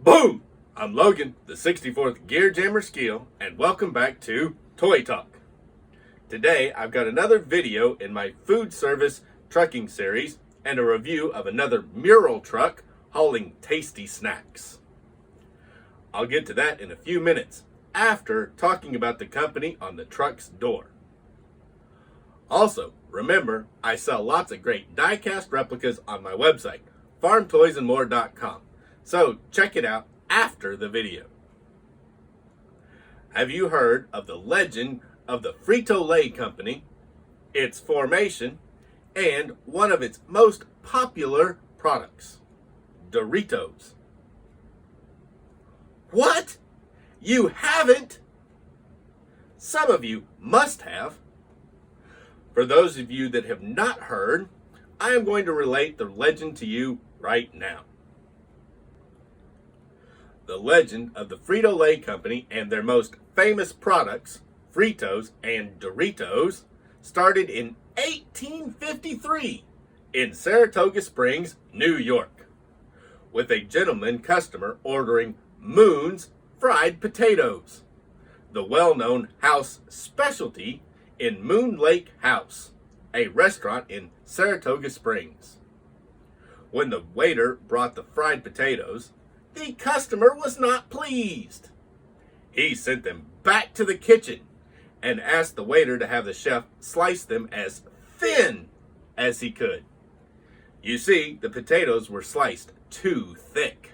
Boom! I'm Logan, the 64th Gear Jammer Skeele, and welcome back to Toy Talk. Today, I've got another video in my food service trucking series and a review of another mural truck hauling tasty snacks. I'll get to that in a few minutes after talking about the company on the truck's door. Also, remember, I sell lots of great die-cast replicas on my website, farmtoysandmore.com. So check it out after the video. Have you heard of the legend of the Frito-Lay company, its formation, and one of its most popular products, Doritos? What? You haven't? Some of you must have. For those of you that have not heard, I am going to relate the legend to you right now. The legend of the Frito-Lay company and their most famous products, Fritos and Doritos, started in 1853 in Saratoga Springs, New York, with a gentleman customer ordering Moon's fried potatoes, the well-known house specialty in Moon Lake House, a restaurant in Saratoga Springs. When the waiter brought the fried potatoes, the customer was not pleased. He sent them back to the kitchen and asked the waiter to have the chef slice them as thin as he could. You see, the potatoes were sliced too thick.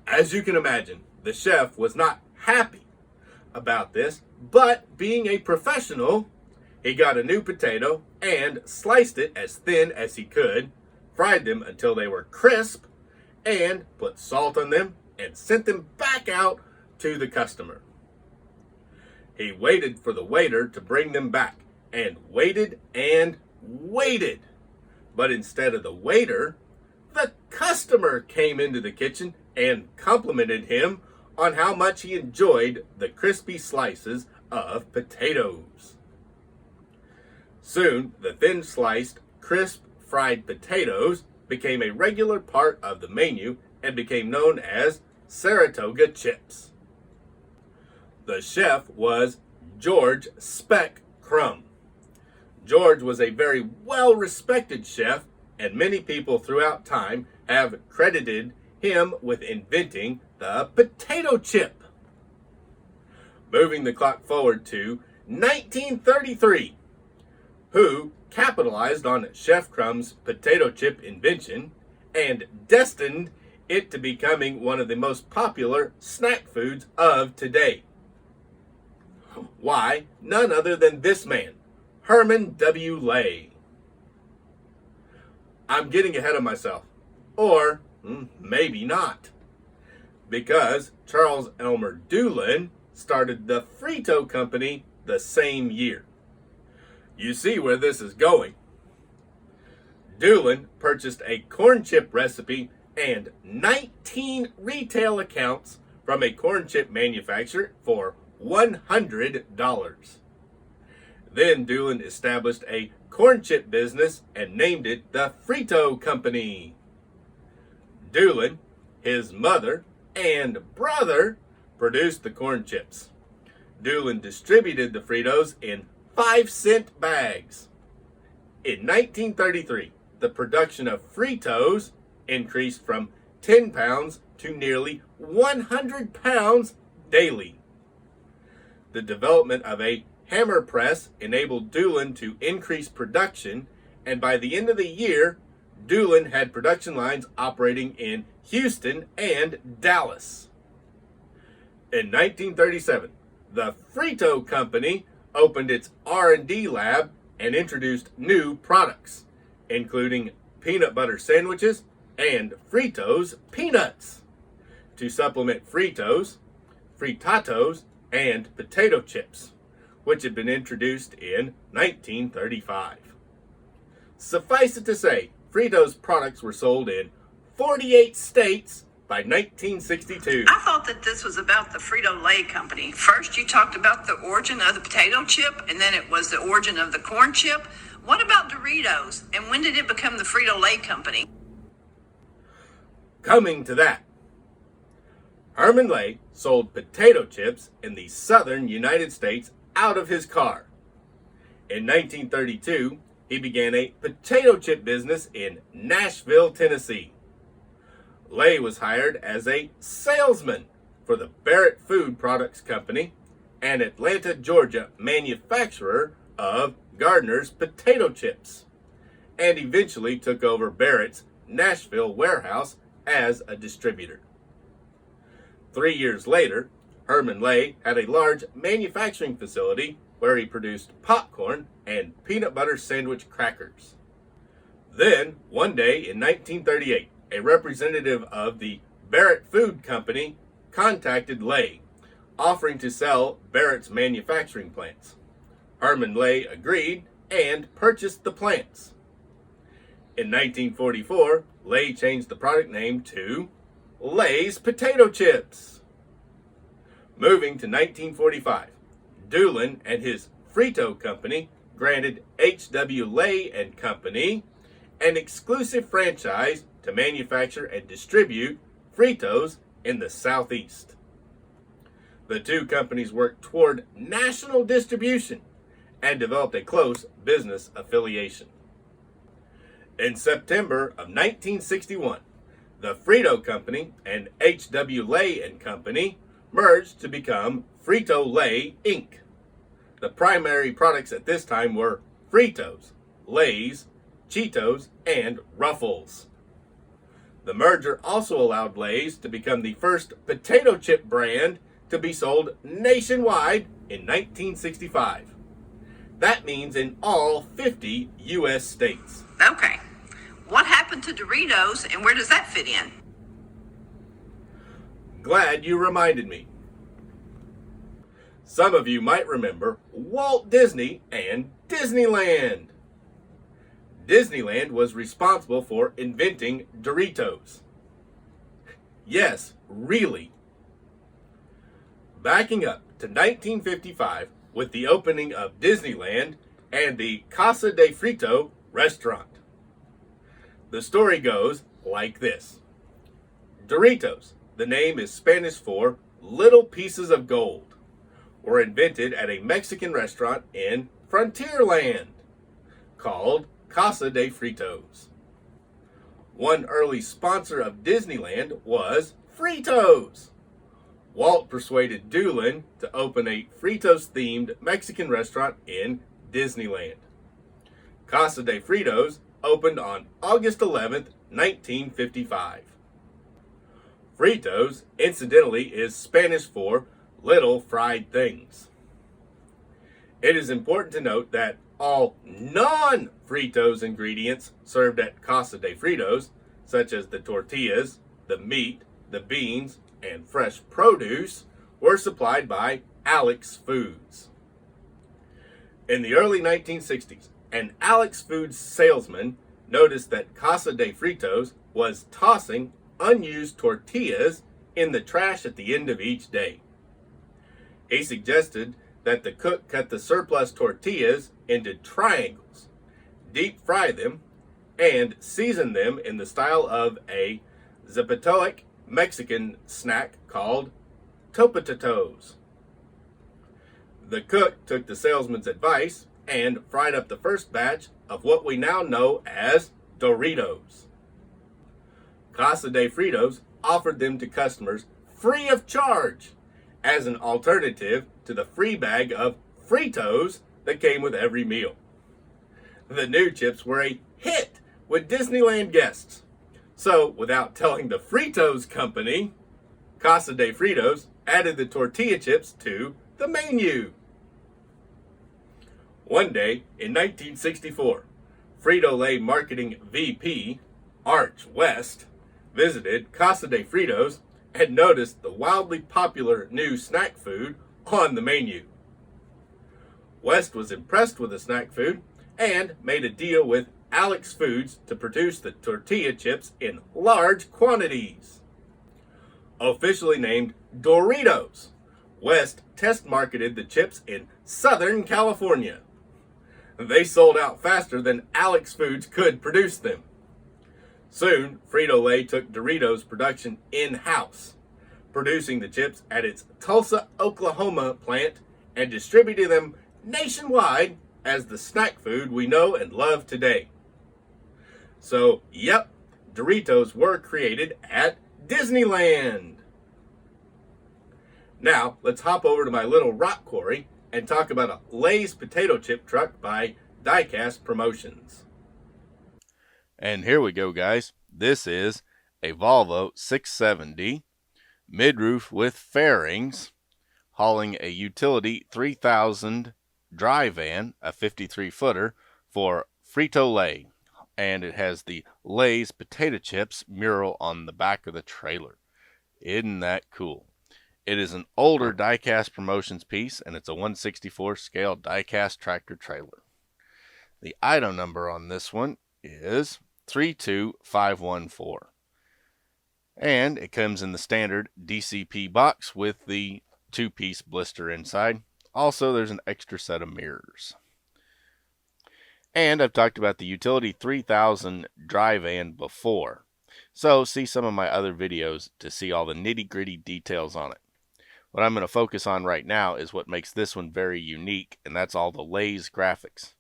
As you can imagine, the chef was not happy about this, but being a professional, he got a new potato and sliced it as thin as he could, fried them until they were crisp, and put salt on them and sent them back out to the customer. He waited for the waiter to bring them back and waited and waited. But instead of the waiter, the customer came into the kitchen and complimented him on how much he enjoyed the crispy slices of potatoes. Soon, the thin sliced, crisp fried potatoes became a regular part of the menu and became known as Saratoga chips. The chef was George Speck Crumb. George was a very well-respected chef, and many people throughout time have credited him with inventing the potato chip. Moving the clock forward to 1933, who capitalized on Chef Crumb's potato chip invention and destined it to becoming one of the most popular snack foods of today. Why, none other than this man, Herman W Lay. I'm getting ahead of myself, or maybe not, because Charles Elmer Doolin started the Frito Company the same year. You see where this is going. Doolin purchased a corn chip recipe and 19 retail accounts from a corn chip manufacturer for $100. Then Doolin established a corn chip business and named it the Frito Company. Doolin, his mother, and brother produced the corn chips. Doolin distributed the Fritos in 5-cent bags. In 1933, the production of Fritos increased from 10 pounds to nearly 100 pounds daily. The development of a hammer press enabled Doolin to increase production, and by the end of the year, Doolin had production lines operating in Houston and Dallas. In 1937, the Frito Company opened its R&D lab and introduced new products, including peanut butter sandwiches and Fritos Peanuts, to supplement Fritos, Frittatos, and potato chips, which had been introduced in 1935. Suffice it to say, Fritos products were sold in 48 states by 1962. I thought that this was about the Frito-Lay company. First, you talked about the origin of the potato chip, and then it was the origin of the corn chip. What about Doritos, and when did it become the Frito-Lay company? Coming to that, Herman Lay sold potato chips in the southern United States out of his car. In 1932, he began a potato chip business in Nashville, Tennessee. Lay was hired as a salesman for the Barrett Food Products Company, an Atlanta, Georgia manufacturer of Gardner's potato chips, and eventually took over Barrett's Nashville warehouse as a distributor. 3 years later, Herman Lay had a large manufacturing facility where he produced popcorn and peanut butter sandwich crackers. Then, one day in 1938, a representative of the Barrett Food Company contacted Lay, offering to sell Barrett's manufacturing plants. Herman Lay agreed and purchased the plants. In 1944, Lay changed the product name to Lay's Potato Chips. Moving to 1945, Doolin and his Frito company granted H.W. Lay and Company an exclusive franchise to manufacture and distribute Fritos in the Southeast. The two companies worked toward national distribution and developed a close business affiliation. In September of 1961, the Frito Company and H.W. Lay and Company merged to become Frito-Lay, Inc. The primary products at this time were Fritos, Lays, Cheetos, and Ruffles. The merger also allowed Lay's to become the first potato chip brand to be sold nationwide in 1965. That means in all 50 U.S. states. Okay. What happened to Doritos and where does that fit in? Glad you reminded me. Some of you might remember Walt Disney and Disneyland. Disneyland was responsible for inventing Doritos. Yes, really. Backing up to 1955 with the opening of Disneyland and the Casa de Frito restaurant. The story goes like this. Doritos, the name is Spanish for little pieces of gold, were invented at a Mexican restaurant in Frontierland called Casa de Fritos. One early sponsor of Disneyland was Fritos. Walt persuaded Doolin to open a Fritos-themed Mexican restaurant in Disneyland. Casa de Fritos opened on August 11th, 1955. Fritos, incidentally, is Spanish for little fried things. It is important to note that all non-Fritos ingredients served at Casa de Fritos, such as the tortillas, the meat, the beans, and fresh produce, were supplied by Alex Foods. In the early 1960s, an Alex Foods salesman noticed that Casa de Fritos was tossing unused tortillas in the trash at the end of each day. He suggested that the cook cut the surplus tortillas into triangles, deep fry them, and season them in the style of a Zapatoic Mexican snack called Topotatos. The cook took the salesman's advice and fried up the first batch of what we now know as Doritos. Casa de Fritos offered them to customers free of charge as an alternative to the free bag of Fritos that came with every meal. The new chips were a hit with Disneyland guests. So, without telling the Fritos company, Casa de Fritos added the tortilla chips to the menu. One day in 1964, Frito-Lay marketing VP Arch West visited Casa de Fritos and noticed the wildly popular new snack food on the menu. West was impressed with the snack food and made a deal with Alex Foods to produce the tortilla chips in large quantities. Officially named Doritos, West test marketed the chips in Southern California. They sold out faster than Alex Foods could produce them. Soon, Frito-Lay took Doritos production in-house, producing the chips at its Tulsa, Oklahoma plant and distributing them nationwide as the snack food we know and love today. So, yep, Doritos were created at Disneyland. Now, let's hop over to my little rock quarry and talk about a Lay's potato chip truck by Die-Cast Promotions. And here we go, guys. This is a Volvo 670 mid-roof with fairings hauling a utility 3000 dry van, a 53-footer, for Frito-Lay. And it has the Lay's potato chips mural on the back of the trailer. Isn't that cool? It is an older Die-Cast Promotions piece, and it's a 1/64 scale die-cast tractor trailer. The item number on this one is 32514. And it comes in the standard DCP box with the 2-piece blister inside. Also, there's an extra set of mirrors. And I've talked about the Utility 3000 dry van before. So see some of my other videos to see all the nitty-gritty details on it. What I'm going to focus on right now is what makes this one very unique, and that's all the Lay's graphics,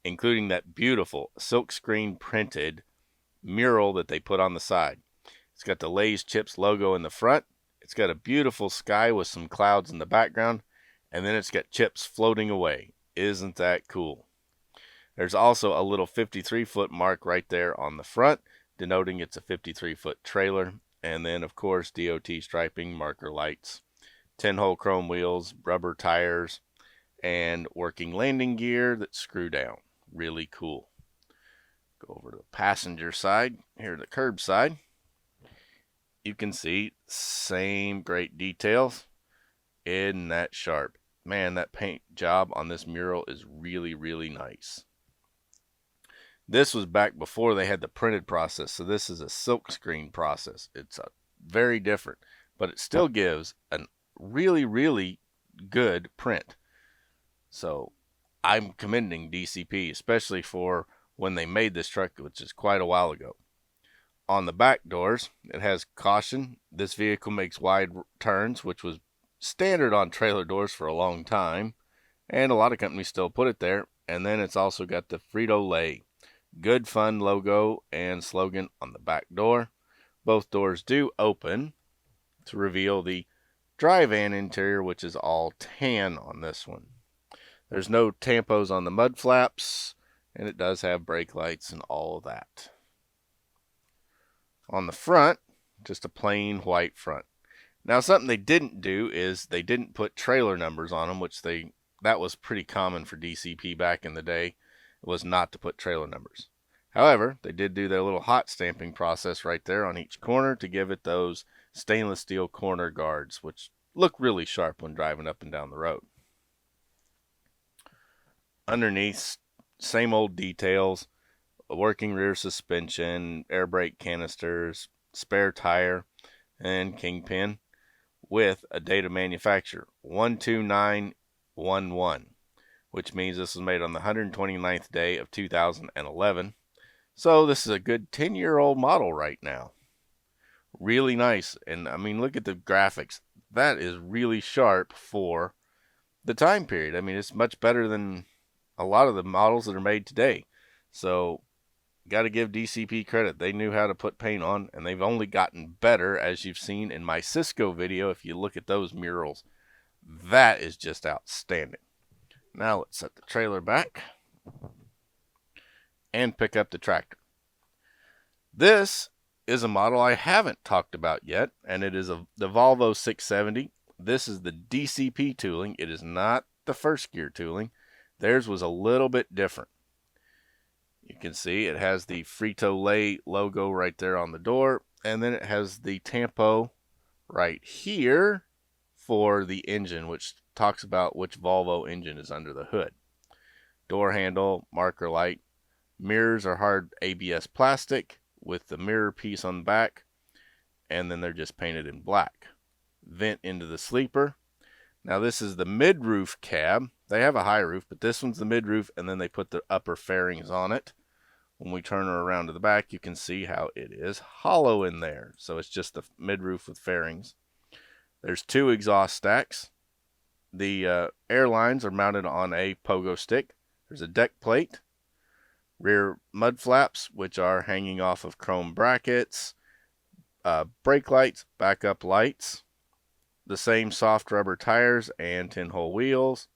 including that beautiful silkscreen printed mural that they put on the side. It's got the Lay's Chips logo in the front. It's got a beautiful sky with some clouds in the background, and then it's got chips floating away. Isn't that cool? There's also a little 53-foot mark right there on the front, denoting it's a 53-foot trailer, and then of course DOT striping, marker lights, 10-hole chrome wheels, rubber tires, and working landing gear that screw down. Really cool. Go over to the passenger side, here to the curb side. You can see same great details. Isn't that sharp? Man, that paint job on this mural is really, really nice. This was back before they had the printed process, so this is a silkscreen process. It's very different, but it still gives a really, really good print. So I'm commending DCP, especially for when they made this truck, which is quite a while ago. On the back doors, it has caution. This vehicle makes wide turns, which was standard on trailer doors for a long time, and a lot of companies still put it there. And then it's also got the Frito-Lay Good Fun logo and slogan on the back door. Both doors do open to reveal the dry van interior, which is all tan on this one. There's no tampos on the mud flaps, and it does have brake lights and all of that. On the front, just a plain white front. Now, something they didn't do is they didn't put trailer numbers on them, which that was pretty common for DCP back in the day. It was not to put trailer numbers. However, they did do their little hot stamping process right there on each corner to give it those stainless steel corner guards, which look really sharp when driving up and down the road. Underneath, same old details, a working rear suspension, air brake canisters, spare tire, and kingpin with a date of manufacture, 12911, which means this was made on the 129th day of 2011. So this is a good 10-year-old model right now. Really nice. And I mean, look at the graphics. That is really sharp for the time period. I mean, it's much better than a lot of the models that are made today. So got to give DCP credit. They knew how to put paint on, and they've only gotten better, as you've seen in my Cisco video. If you look at those murals, that is just outstanding. Now let's set the trailer back and pick up the tractor. This is a model I haven't talked about yet, and it is the Volvo 670. This is the DCP tooling. It is not the first gear tooling. Theirs was a little bit different. You can see it has the Frito-Lay logo right there on the door, and then it has the tampo right here for the engine, which talks about which Volvo engine is under the hood. Door handle, marker light. Mirrors are hard ABS plastic with the mirror piece on the back, and then they're just painted in black. Vent into the sleeper. Now this is the mid-roof cab. They have a high roof, but this one's the mid-roof, and then they put the upper fairings on it. When we turn her around to the back, you can see how it is hollow in there. So it's just the mid-roof with fairings. There's 2 exhaust stacks. The air lines are mounted on a pogo stick. There's a deck plate, rear mud flaps, which are hanging off of chrome brackets, brake lights, backup lights, the same soft rubber tires and 10-hole wheels.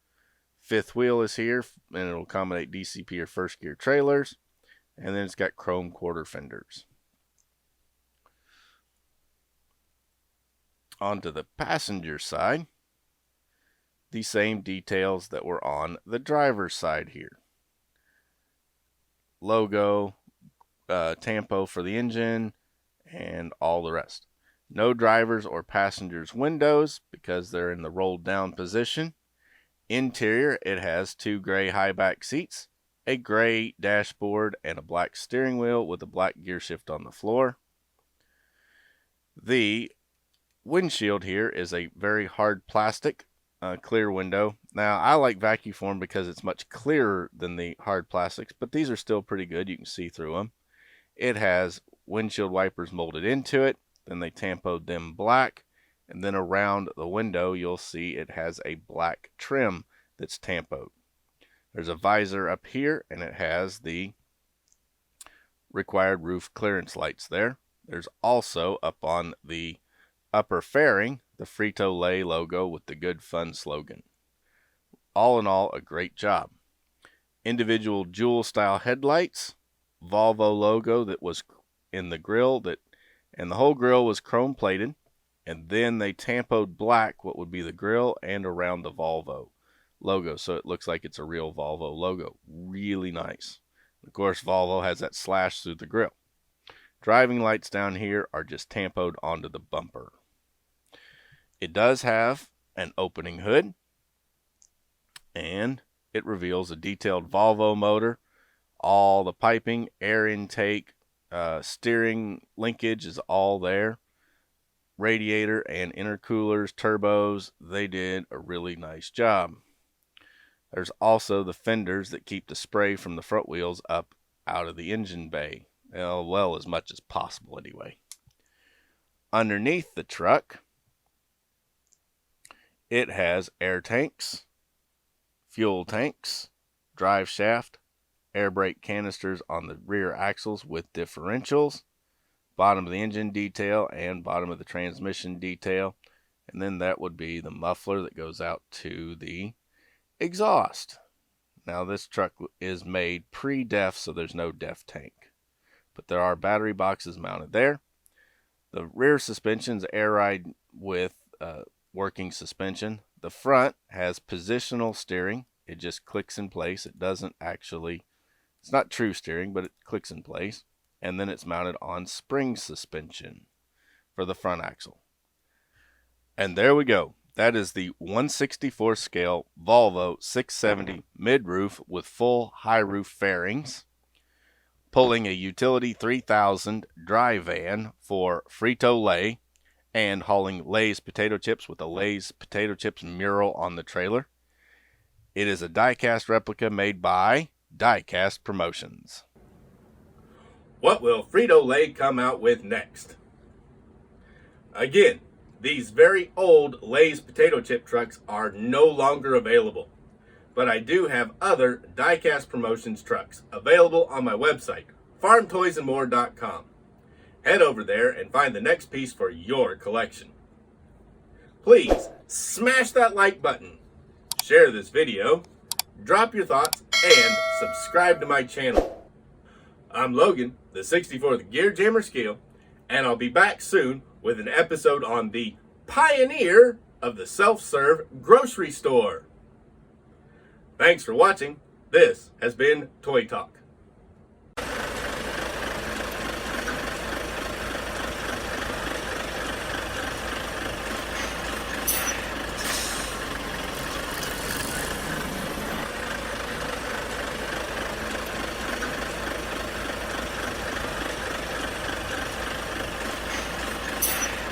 5th wheel is here, and it'll accommodate DCP or first gear trailers. And then it's got chrome quarter fenders. Onto the passenger side, the same details that were on the driver's side here. Logo, tampo for the engine, and all the rest. No drivers or passengers windows because they're in the rolled down position. Interior, it has 2 gray high back seats, a gray dashboard, and a black steering wheel with a black gear shift on the floor. The windshield here is a very hard plastic clear window. Now, I like vacuum form because it's much clearer than the hard plastics, but these are still pretty good. You can see through them. It has windshield wipers molded into it. Then they tampoed them black. And then around the window, you'll see it has a black trim that's tampoed. There's a visor up here, and it has the required roof clearance lights there. There's also up on the upper fairing, the Frito-Lay logo with the Good Fun slogan. All in all, a great job. Individual jewel style headlights, Volvo logo that was in the grill, and the whole grill was chrome plated. And then they tampoed black what would be the grill and around the Volvo logo, so it looks like it's a real Volvo logo. Really nice. Of course, Volvo has that slash through the grill. Driving lights down here are just tampoed onto the bumper. It does have an opening hood, and it reveals a detailed Volvo motor. All the piping, air intake, steering linkage is all there. Radiator and intercoolers, turbos, they did a really nice job. There's also the fenders that keep the spray from the front wheels up out of the engine bay. Well, as much as possible anyway. Underneath the truck, it has air tanks, fuel tanks, drive shaft, air brake canisters on the rear axles with differentials, bottom of the engine detail and bottom of the transmission detail, and then that would be the muffler that goes out to the exhaust. Now this truck is made pre-def, so there's no def tank, but there are battery boxes mounted there. The rear suspension's air ride with working suspension. The front has positional steering. It just clicks in place. It doesn't actually, it's not true steering, but it clicks in place. And then it's mounted on spring suspension for the front axle. And there we go. That is the 1/64 scale Volvo 670 mid-roof with full high roof fairings, pulling a utility 3000 dry van for Frito-Lay and hauling Lay's potato chips with a Lay's potato chips mural on the trailer. It is a die-cast replica made by Die-Cast Promotions. What will Frito-Lay come out with next? Again, these very old Lay's potato chip trucks are no longer available, but I do have other Die-Cast Promotions trucks available on my website, farmtoysandmore.com. Head over there and find the next piece for your collection. Please smash that like button, share this video, drop your thoughts, and subscribe to my channel. I'm Logan, the 64th Gear Jammer Skeele, and I'll be back soon with an episode on the pioneer of the self-serve grocery store. Thanks for watching. This has been Toy Talk.